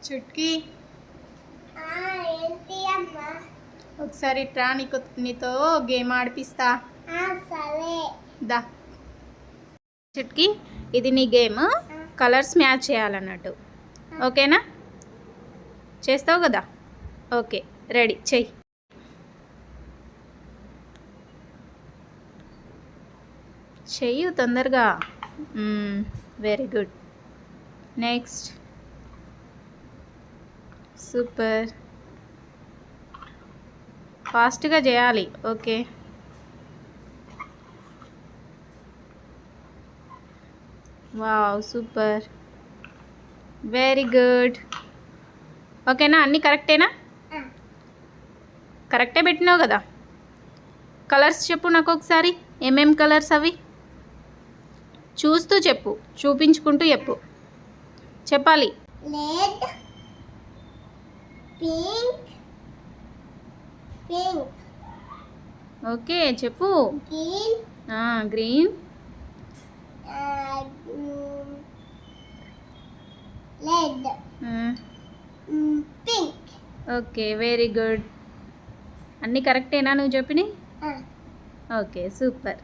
చుట్కీ ఒకసారి ట్రా నీతో గేమ్ ఆడిపిస్తా. దా చుట్కీ, ఇది నీ గేమ్. Colours match చేయాలన్నట్టు. ఓకేనా? చేస్తావు కదా? ఓకే, రెడీ, చెయ్యి. చెయ్యి తొందరగా. Very good. నెక్స్ట్. సూపర్. ఫాస్ట్గా చేయాలి. Okay. Wow, super. Very good. ఓకేనా? అన్నీ కరెక్టేనా? కరెక్టే పెట్టినావు కదా? కలర్స్ చెప్పు నాకు ఒకసారి. ఏమేం కలర్స్ అవి? చూస్తూ చెప్పు, చూపించుకుంటూ చెప్పు. చెప్పాలి. Red, pink, pink. ఓకే, చెప్పు. Green, green, red, pink. Okay, very good. అన్నీ కరెక్టేనా నువ్వు చెప్పినాయి? Okay, super.